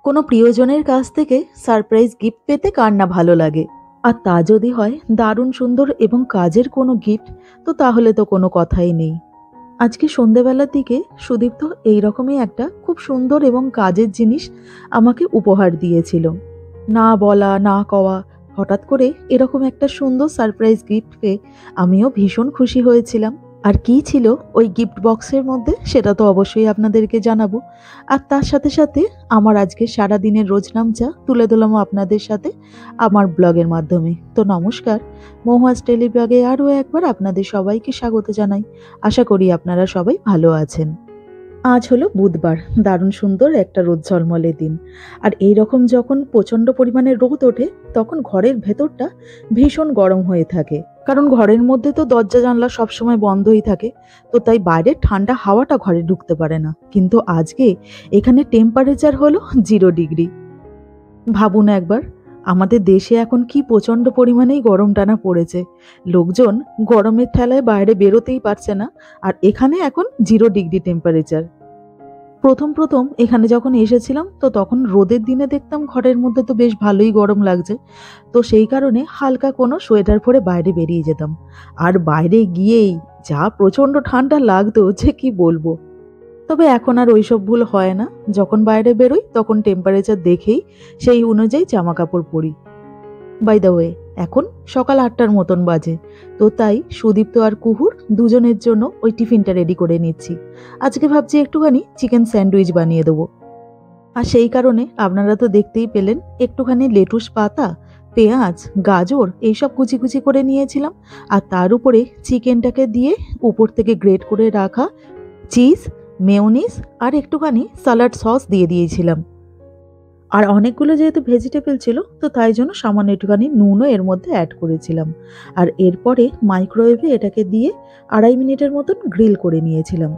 কোনো প্রিয়জনের কাছ থেকে সারপ্রাইজ গিফট পেতে কার না ভালো লাগে। আর তা যদি হয় দারুণ সুন্দর এবং কাজের কোনো গিফট, তো তাহলে তো কোনো কথাই নেই। আজকে সন্ধেবেলার দিকে সুদীপ্ত এইরকমই একটা খুব সুন্দর এবং কাজের জিনিস আমাকে উপহার দিয়েছিল। না বলা না কওয়া হঠাৎ করে এরকম একটা সুন্দর সারপ্রাইজ গিফট পেয়ে আমিও ভীষণ খুশি হয়েছিলাম। আর কি ছিল ওই গিফট বক্সের মধ্যে সেটা তো অবশ্যই আপনাদেরকে জানাবো। আর তার সাথে সাথে আমার আজকে সারাদিনের রোজনামচা তুলে ধরলাম আপনাদের সাথে আমার ব্লগের মাধ্যমে। তো নমস্কার, মহুয়াস ডেইলি ব্লগে আরও একবার আপনাদের সবাইকে স্বাগত জানাই। আশা করি আপনারা সবাই ভালো আছেন। আজ হলো বুধবার, দারুণ সুন্দর একটা রোদ ঝলমলে দিন। আর এই রকম যখন প্রচণ্ড পরিমাণে রোদ ওঠে তখন ঘরের ভেতরটা ভীষণ গরম হয়ে থাকে, কারণ ঘরের মধ্যে তো দরজা জানলা সবসময় বন্ধই থাকে। তো তাই বাইরের ঠান্ডা হাওয়াটা ঘরে ঢুকতে পারে না। কিন্তু আজকে এখানে টেম্পারেচার হলো 0 ডিগ্রি। ভাবুন একবার, আমাদের দেশে এখন কি প্রচণ্ড পরিমাণেই গরম টানা পড়েছে। লোকজন গরমের ঠেলায় বাইরে বেরোতেই পারছে না। আর এখানে এখন 0 ডিগ্রি টেম্পারেচার। প্রথম এখানে যখন এসেছিলাম তো তখন রোদের দিনে দেখতাম ঘরের মধ্যে তো বেশ ভালোই গরম লাগছে। তো সেই কারণে হালকা কোনো সোয়েটার পরে বাইরে বেরিয়ে যেতাম। আর বাইরে গিয়েই যা প্রচণ্ড ঠান্ডা লাগতো যে কি বলবো। তবে এখন আর ওইসব ভুল হয় না। যখন বাইরে বেরোই তখন টেম্পারেচার দেখেই সেই অনুযায়ী জামা কাপড় পরি। বাই দ্য ওয়ে, এখন সকাল 8টার মতন বাজে। তো তাই সুদীপ্ত আর কুহুর দুজনের জন্য ওই টিফিনটা রেডি করে নিচ্ছি। আজকে ভাবছি একটুখানি চিকেন স্যান্ডউইচ বানিয়ে দেবো। আর সেই কারণে আপনারা তো দেখতেই পেলেন, একটুখানি লেটুস পাতা, পেঁয়াজ, গাজর এইসব কুচি কুচি করে নিয়েছিলাম। আর তার উপরে চিকেনটাকে দিয়ে উপর থেকে গ্রেট করে রাখা চিজ, মেয়োনিজ আর একটুখানি সালাড সস দিয়ে দিয়েছিলাম। আর অনেকগুলো যেহেতু ভেজিটেবল ছিল তো তাই জন্য সামান্য একটুখানি নুনও এর মধ্যে অ্যাড করেছিলাম। আর এরপরে মাইক্রোওয়েভে এটাকে দিয়ে 2.5 মিনিটের মতন গ্রিল করে নিয়েছিলাম।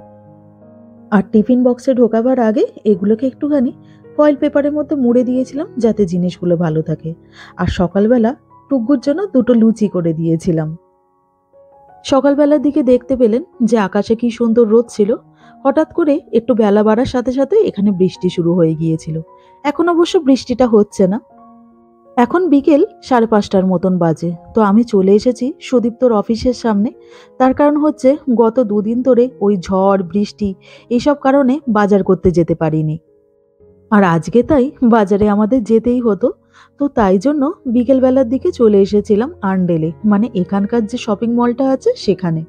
আর টিফিন বক্সে ঢোকাবার আগে এগুলোকে একটুখানি ফয়েল পেপারের মধ্যে মুড়ে দিয়েছিলাম যাতে জিনিসগুলো ভালো থাকে। আর সকালবেলা টুগ্গুর জন্য 2টো লুচি করে দিয়েছিলাম। সকালবেলার দিকে দেখতে পেলেন যে আকাশে কি সুন্দর রোদ ছিল। হঠাৎ করে একটু বেলা বাড়ার সাথে সাথে এখানে বৃষ্টি শুরু হয়ে গিয়েছিল। এখন অবশ্য বৃষ্টিটা হচ্ছে না। এখন বিকেল 5:30টার মতন বাজে। তো আমি চলে এসেছি সুদীপ্তর অফিসের সামনে। তার কারণ হচ্ছে গত 2 দিন ধরে ওই ঝড় বৃষ্টি এইসব কারণে বাজার করতে যেতে পারিনি। আর আজকে তাই বাজারে আমাদের যেতেই হতো। তো তাই জন্য বিকেলবেলার দিকে চলে এসেছিলাম আর্নডেলে, মানে এখানকার যে শপিং মলটা আছে সেখানে।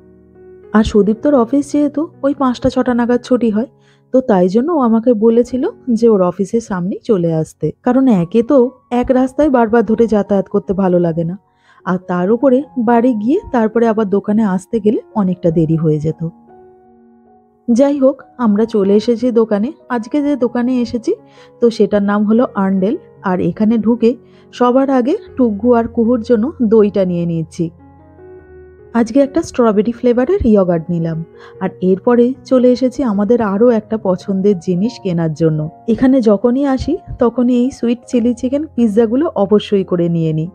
আর সুদীপ্তর অফিস যেহেতু ওই 5টা 6টা নাগাদ ছুটি হয়, তো তাই জন্য ও আমাকে বলেছিল যে ওর অফিসের সামনেই চলে আসতে, কারণ একে তো এক রাস্তায় বারবার ধরে যাতায়াত করতে ভালো লাগে না। আর তার উপরে বাড়ি গিয়ে তারপরে আবার দোকানে আসতে গেলে অনেকটা দেরি হয়ে যেত। যাই হোক, আমরা চলে এসেছি দোকানে। আজকে যে দোকানে এসেছি তো সেটার নাম হলো আর্নডেল। আর এখানে ঢুকে সবার আগে টুগ্গু আর কুহুর জন্য দইটা নিয়ে নিচ্ছি। আজকে একটা স্ট্রবেরি ফ্লেভারের ইয়গার্ট নিলাম। আর এরপরে চলে এসেছি আমাদের আরও একটা পছন্দের জিনিস কেনার জন্য। এখানে যখনই আসি তখনই এই সুইট চিলি চিকেন পিৎজাগুলো অবশ্যই করে নিয়ে নিই।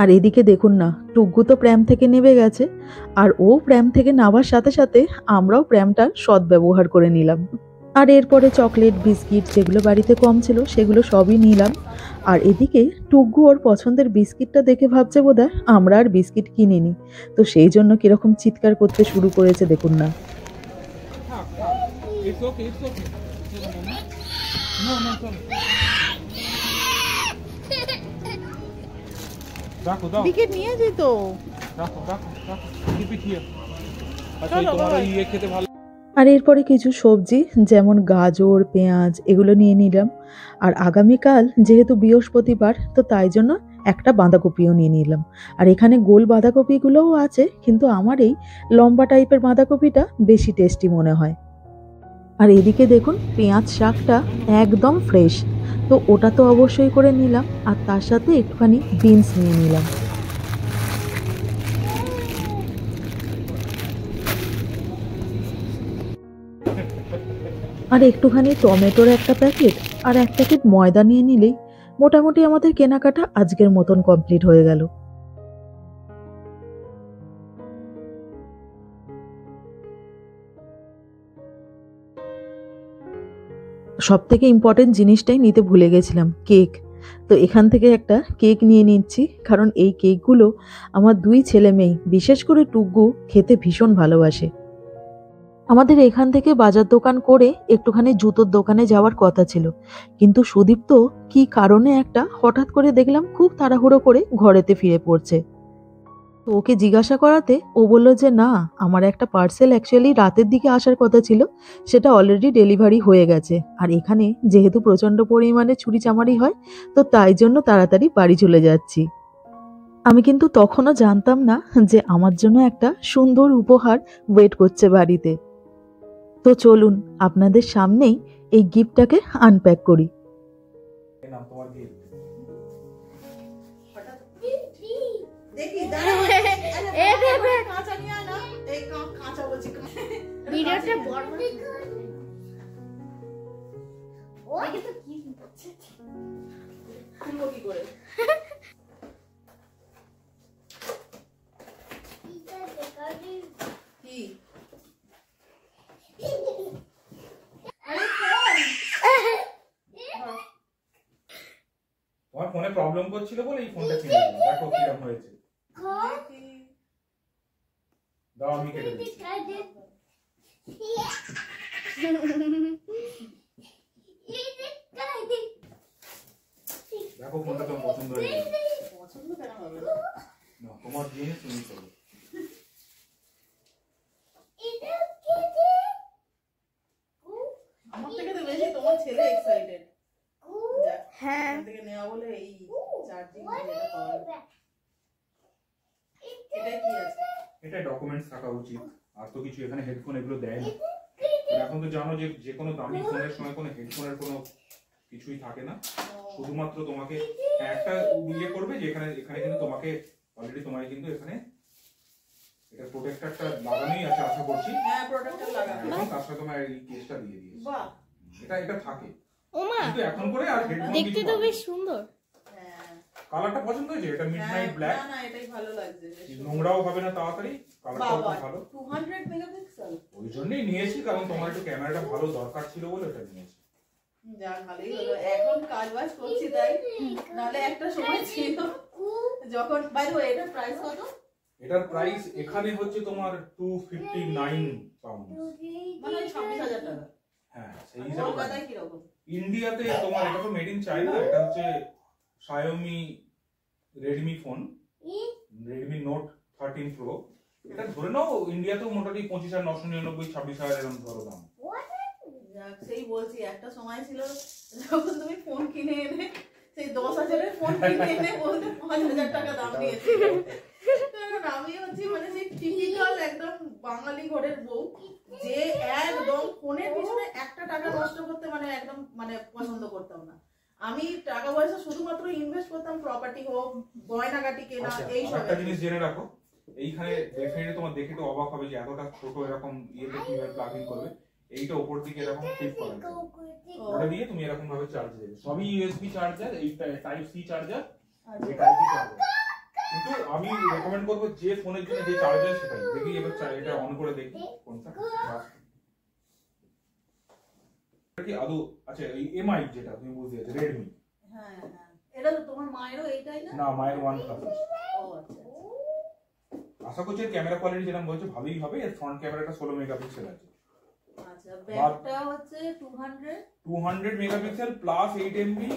আর এদিকে দেখুন না, টুগ্গু তো প্র্যাম থেকে নেমে গেছে। আর ও প্র্যাম থেকে নামার সাথে সাথে আমরাও প্র্যামটার সদ্ব্যবহার করে নিলাম। আর এরপরে চকলেট বিস্কিট যেগুলো বাড়িতে কম ছিল সেগুলো সবই নিলাম। আর এদিকে টুগ্গু ওর পছন্দের বিস্কিটটা দেখে ভাবছে বোধহয় আমরা আর বিস্কিট কিনিনি। তো সেই জন্য কিরকম চিৎকার করতে শুরু করেছে দেখুন না। দিকে নিয়ে যেত। আর এরপরে কিছু সবজি যেমন গাজর পেঁয়াজ এগুলো নিয়ে নিলাম। আর আগামীকাল যেহেতু বৃহস্পতিবার তো তাই জন্য একটা বাঁধাকপিও নিয়ে নিলাম। আর এখানে গোল বাঁধাকপিগুলোও আছে, কিন্তু আমার এই লম্বা টাইপের বাঁধাকপিটা বেশি টেস্টি মনে হয়। আর এদিকে দেখুন পেঁয়াজ শাকটা একদম ফ্রেশ। তো ওটা তো অবশ্যই করে নিলাম। আর তার সাথে একটুখানি বিনস নিয়ে নিলাম। আর একটুখানি টমেটোর একটা প্যাকেট আর 1 প্যাকেট ময়দা নিয়ে নিলেই মোটামুটি আমাদের কেনাকাটা আজকের মতন কমপ্লিট হয়ে গেল। সবথেকে ইম্পর্টেন্ট জিনিসটাই নিতে ভুলে গেছিলাম, কেক। তো এখান থেকে একটা কেক নিয়ে নিচ্ছি, কারণ এই কেকগুলো আমার 2 ছেলে মেয়ে, বিশেষ করে টুকু, খেতে ভীষণ ভালোবাসে। আমাদের এখান থেকে বাজার দোকান করে একটুখানি জুতোর দোকানে যাওয়ার কথা ছিল, কিন্তু সুদীপ্ত কি কারণে একটা হঠাৎ করে দেখলাম খুব তাড়াহুড়ো করে ঘরেতে ফিরে পড়ছে। তো ওকে জিজ্ঞাসা করাতে ও বলল যে না, আমার একটা পার্সেল অ্যাকচুয়ালি রাতের দিকে আসার কথা ছিল, সেটা অলরেডি ডেলিভারি হয়ে গেছে, আর এখানে যেহেতু প্রচণ্ড পরিমাণে চুরিচামারি হয়, তো তাই জন্য তাড়াতাড়ি বাড়ি চলে যাচ্ছি। আমি কিন্তু তখনও জানতাম না যে আমার জন্য একটা সুন্দর উপহার ওয়েট করছে বাড়িতে। তো চলুন আপনাদের সামনেই এই গিফটটাকে আনপ্যাক করি। তোমার ফোনে প্রবলেম করছিল বলে এই ফোনটা কিনে দিলাম। দেখো কিরকম হয়েছে। দাও আমি কেটে দিচ্ছি। দেখো ফোনটা তোমার পছন্দ হয়েছে। পছন্দ কেন হবে না, তোমার জিনিস তুমি করো। আমার থেকে তো বেশি তোমার ছেলে এক্সাইটেড। হ্যাঁ, থেকে নেওয়া বলে এই চার্জিং এটা পাওয়া যায়। এটা কি আছে? এটা ডকুমেন্টস থাকা উচিত, আর তো কিছু এখানে হেডফোন এগুলো দেয় না। এখন তো জানো যে যে কোনো দামি ফোনের সময় কোনো হেডফোনের কোনো কিছুই থাকে না, শুধুমাত্র তোমাকে একটা ইয়ে করবে যে এখানে কিন্তু তোমাকে অলরেডি তোমাকে কিন্তু এখানে এটা প্রোটেক্টরটা লাগানোই আছে আশা করছি। হ্যাঁ, প্রোটেক্টর লাগানো। এবং তার সাথে তোমার এই কেসটা দিয়ে দিয়েছে। বাহ, এটা থাকে। ওমা, কিন্তু এখন করে আর হেডফোন দেখতে তো বেশ সুন্দর। হ্যাঁ, কালারটা পছন্দ হয়েছে, এটা মিডনাইট ব্ল্যাক। না না, এটাই ভালো লাগছে। নোংরাও হবে না তাড়াতাড়ি, কালারটাও খুব ভালো। 200 মেগাপিক্সেল। ওই জন্যই নিয়েছি, কারণ তোমার একটু ক্যামেরাটা ভালো দরকার ছিল বলে এটা নিয়েছি। যা ভালোই হলো, এখন কাজ বাজ করছি তাই, নালে একটা সময় ছিল যখন। বাই দ্য ওয়ে, এটার প্রাইস কত? এটার প্রাইস এখানে হচ্ছে তোমার 259 পাউন্ড, মানে 26,000 টাকা। হ্যাঁ সেই হিসাবে। কলকাতায় কি রকম? ইন্ডিয়াতে তোমার এটা তো মেড ইন চায়না, এটা হচ্ছে Xiaomi Redmi phone, Redmi Note 13 Pro। এটা ধরে নাও ইন্ডিয়াতেও মোটামুটি 25,999 26,000 এরকম ধরো দাম। যাক, সেই বলছি একটা সময় ছিল যখন তুমি ফোন কিনে এনে সেই 10,000-এর ফোন কিনে এনে বলতে 5,000 টাকা দাম নিয়েছিল। কারণ আমি হচ্ছি মানে সেই টিপিক্যাল একদম বাঙালি ঘরের বউ, যে একদম ফোনের পিছনে একটা টাকা নষ্ট করতে মানে একদম মানে পছন্দ করতাম না। আমি টাকা পয়সা শুধুমাত্র ইনভেস্ট করতাম প্রপার্টি হোক, গয়নাগাটি কেনা, এই সব। একটা জিনিস জেনে রাখো, এইখানে ডেফিনেটলি তোমার দেখে তো অবাক হবে যে এতটা ছোট এরকম ইয়েতে কিভাবে প্লাগ ইন করবে। এইটা উপর দিকে এরকম ফ্লিপ করা যায়, ওটা দিয়ে তুমি এরকম ভাবে চার্জ দেবে। সবই ইউএসবি চার্জার, এই টাইপ সি চার্জার, এই টাইপ সি চার্জার। কিন্তু আমি রেকমেন্ড করব যে ফোনের জন্য যে চার্জার সেটাই। দেখি এবার এটা অন করে দেখি কোনটা কি আদৌ। আচ্ছা, এই এমআই যেটা তুমি বুঝতে গেছো, রেডমি। হ্যাঁ হ্যাঁ, এটা তো তোমার মায়েরও এইটাই না? না, মায়ের OnePlus। ও আচ্ছা। আশা করছি ক্যামেরা কোয়ালিটি যেরকম বলছো ভালোই হবে। এর ফ্রন্ট ক্যামেরাটা 16 মেগাপিক্সেল আছে। আচ্ছা, ব্যাকটা হচ্ছে 200 মেগাপিক্সেল প্লাস 8 এমবি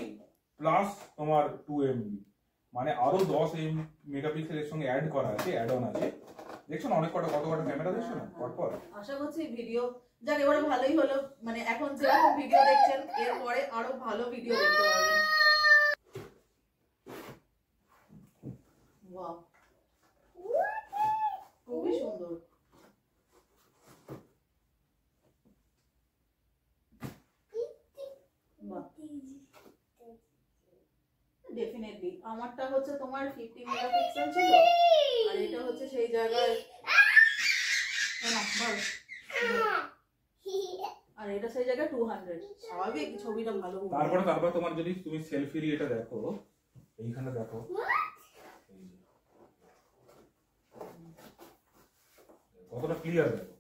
প্লাস তোমার 2 এমবি, মানে আরো 10 মেগাপিক্সেল এর সঙ্গে অ্যাড করা আছে, অ্যাড অন আছে। দেখছো না অনেক কত কত ক্যামেরা দেখছো না পরপর। আশা করছি ভিডিও যাক এবারে ভালোই হলো, মানে এখন যেরকম ভিডিও দেখছেন এরপরে আরো ভালো ভিডিও দেখতে পাবেন। ওয়াও, খুবই সুন্দর। ডেফিনেটলি আমারটা হচ্ছে তোমার 50 মেগাপিক্সেল ছিল, আর এটা হচ্ছে সেই জায়গায় আর এটা সেই জায়গায় 200। স্বাভাবিক, ছবিটা ভালো। তারপর তোমার যদি তুমি সেলফি এটা দেখো, এইখানে দেখো কতটা ক্লিয়ার, দেখো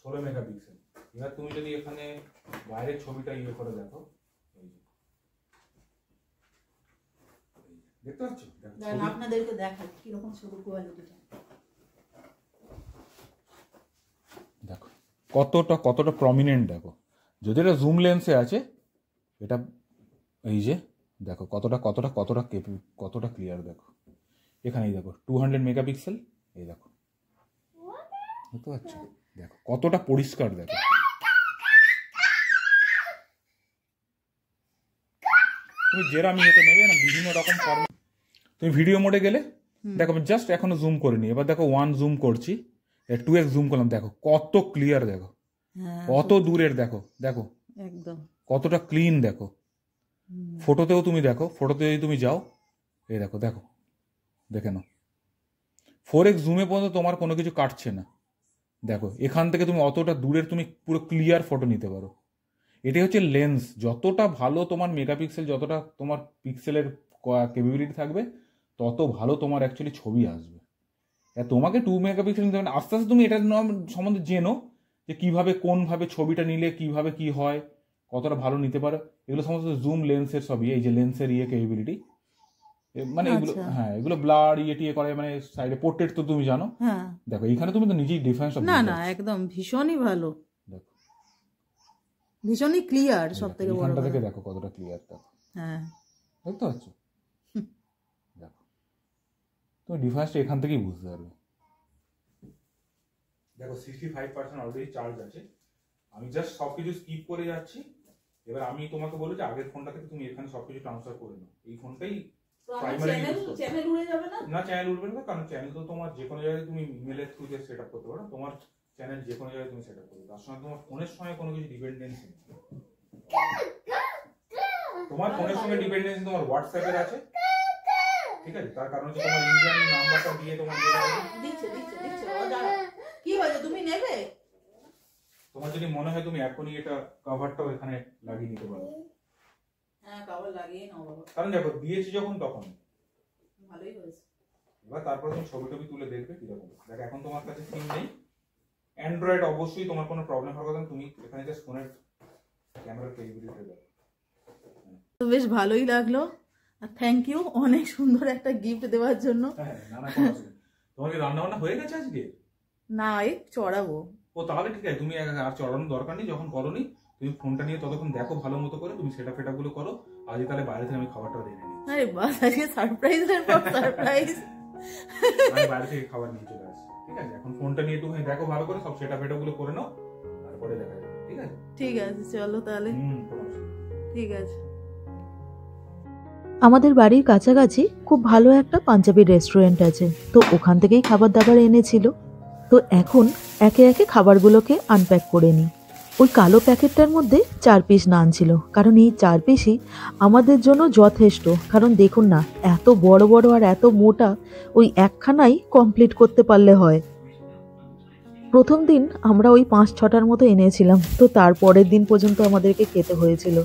16 মেগাপিক্সেল। এবার তুমি যদি এখানে বাইরের ছবিটা ইয়ে করে দেখো, দেখতে পাচ্ছ? আপনাদেরকে দেখাই কিরকম ছবি কোয়ালিটিটা। দেখো কতটা প্রমিনেন্ট, দেখো যদি এটা জুম লেন্সে আছে, এটা এই যে দেখো কতটা ক্লিয়ার। দেখো এখানেই দেখো 200 মেগাপিক্সেল, এই দেখো বুঝতে পারছো? দেখো কতটা পরিষ্কার। দেখো তুমি যেরকম ইয়েতে নেবে না, বিভিন্ন রকম ফর্ম। তুমি ভিডিও মোডে গেলে দেখো জাস্ট এখনো জুম করিনি, এবার দেখো 1 জুম করছি, 2x জুম করলাম, দেখো কত ক্লিয়ার, দেখো কত দূরের, দেখো দেখো একদম কতটা ক্লিন। দেখো ফটোতেও তুমি দেখো, ফটোতে যদি তুমি যাও, এই দেখো দেখো দেখে নাও 4x জুমে পর্যন্ত তোমার কোনো কিছু কাটছে না। দেখো এখান থেকে তুমি অতটা দূরের তুমি পুরো ক্লিয়ার ফটো নিতে পারো। এটাই হচ্ছে লেন্স। যতটা ভালো তোমার মেগাপিক্সেল, যতটা তোমার পিক্সেলের ক্যাপাবিলিটি থাকবে, তত ভালো তোমার অ্যাকচুয়ালি ছবি আসবে। তোমাকে 2 মেগাপিক্সেল নিতে হবে না, আস্তে আস্তে তুমি এটা সম্বন্ধে জেনো যে কিভাবে কোনভাবে ছবিটা নিলে কিভাবে কি হয়, কতটা ভালো নিতে পারো। এগুলো সমস্ত জুম লেন্সের সবই, এই যে লেন্সের ক্যাপাবিলিটি, মানে এগুলো হ্যাঁ এগুলো ব্লার টিয়ে করে, মানে সাইডে পোর্ট্রেট তো তুমি জানো। দেখো এইখানে তুমি তো নিজেই ডিফারেন্স। না একদম ভীষণই ভালো, দেখো ভীষণই ক্লিয়ার, সব থেকে বড় এখানটা থেকে দেখো কতটা ক্লিয়ার। দেখো হ্যাঁ দেখতে পাচ্ছ? দেখো তুমি ডিফারেন্সটা এখান থেকেই বুঝতে পারবে। দেখো 65% অলরেডি চার্জ আছে। আমি জাস্ট সবকিছু স্কিপ করে যাচ্ছি। এবার আমি তোমাকে বলি যে আগের ফোনটা থেকে তুমি এখানে সবকিছু ট্রান্সফার করে নাও। এই ফোনটাই চ্যানেল উড়ে যাবে না? না, চ্যানেল উঠবে না, কারণ চ্যানেল তো তোমার যে কোনো জায়গায় তুমি ইমেলের থ্রুতে সেট আপ করতে পারো। তোমার চ্যানেল যে কোনো জায়গায় তুমি সেট আপ করবে, তার সঙ্গে তোমার ফোনের সঙ্গে কোনো কিছু ডিপেন্ডেন্সি নেই। তোমার ফোনের সঙ্গে ডিপেন্ডেন্সি তোমার হোয়াটসঅ্যাপের আছে, ঠিক আছে? তার কারণ হচ্ছে তোমার ইন্ডিয়ান নাম্বারটা দিয়ে তোমার দিচ্ছে কি হয়েছে, তুমি নেবে? তোমার যদি মনে হয় তুমি এখনই এটা কভারটাও এখানে লাগিয়ে নিতে পারো। হ্যাঁ কভার লাগিয়ে নাও বাবা, কারণ দেখো দিয়েছি যখন তখন ভালোই হয়েছে। এবার তারপর তুমি ছবি টবি তুলে দেখবে কিরকম। দেখো এখন তোমার কাছে সিম নেই, অ্যান্ড্রয়েড অবশ্যই তোমার কোনো প্রবলেম হবে না, তুমি এখানে জাস্ট ফোনের ক্যামেরার ক্যাপাবিলিটি দেবে। তো বেশ ভালোই লাগলো, আর থ্যাংক ইউ অনেক সুন্দর একটা গিফট দেওয়ার জন্য। হ্যাঁ না না কোনো অসুবিধা। তোমার কি রান্না বান্না হয়ে গেছে আজকে? না এই চড়াবো। ও তাহলে ঠিক আছে, তুমি আর চড়ানোর দরকার নেই। যখন করোনি তুমি ফোনটা নিয়ে ততক্ষণ দেখো ভালো মতো করে, তুমি সেটা ফেটা গুলো করো। আজ তাহলে বাইরে থেকে আমি খাবারটা দিয়ে নিই। আরে বাস, আজকে সারপ্রাইজের পর সারপ্রাইজ। আমি বাইরে থেকে খাবার নিয়ে চলে আসছি, ঠিক আছে? এখন ফোনটা নিয়ে তুমি দেখো ভালো করে, সব সেটা ফেটা গুলো করে নাও, তারপরে দেখা যাবে, ঠিক আছে? ঠিক আছে চলো তাহলে। ঠিক আছে। আমাদের বাড়ির কাছাকাছি খুব ভালো একটা পাঞ্জাবি রেস্টুরেন্ট আছে, তো ওখান থেকেই খাবার দাবার এনেছিল। তো এখন একে একে খাবারগুলোকে আনপ্যাক করে নিই। ওই কালো প্যাকেটটার মধ্যে 4 পিস নান ছিল, কারণ এই 4 পিসই আমাদের জন্য যথেষ্ট। কারণ দেখুন না, এত বড় বড় আর এত মোটা, ওই একখানাই কমপ্লিট করতে পারলে হয়। প্রথম দিন আমরা ওই 5-6টার মতো এনেছিলাম, তো তারপরের দিন পর্যন্ত আমাদেরকে খেতে হয়েছিল।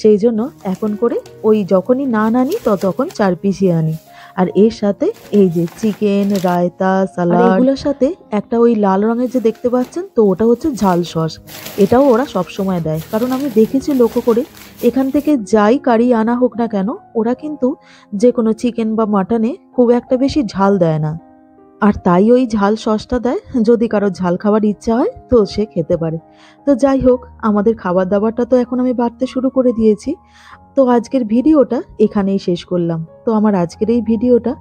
সেই জন্য এখন করে ওই যখনই নান আনি তখন 4 পিসই আনি। আর এর সাথে এই যে চিকেন, রায়তা, সালাড, এগুলোর সাথে একটা ওই লাল রঙের যে দেখতে পাচ্ছেন, তো ওটা হচ্ছে ঝাল সস। এটাও ওরা সবসময় দেয়, কারণ আমি দেখেছি লক্ষ্য করে, এখান থেকে যাই কারি আনা হোক না কেন, ওরা কিন্তু যে কোনো চিকেন বা মাটনে খুব একটা বেশি ঝাল দেয় না। আর তাই ওই ঝাল সসটা দেয়, যদি কারো ঝাল খাবার ইচ্ছা হয় তো সে খেতে পারে। তো যাই হোক, আমাদের খাবার দাবারটা তো এখন আমি বাড়তে শুরু করে দিয়েছি। তো আজকের ভিডিওটা এখানেই শেষ করলাম। তো আমার আজকের এই ভিডিওটা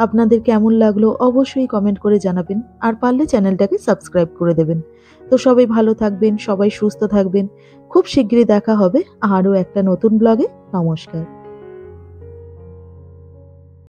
আপনাদের কেমন লাগলো অবশ্যই কমেন্ট করে জানাবেন, আর পারলে চ্যানেলটাকে সাবস্ক্রাইব করে দেবেন। তো সবাই ভালো থাকবেন, সবাই সুস্থ থাকবেন। খুব শিগগিরই দেখা হবে আরও একটা নতুন ব্লগে। নমস্কার।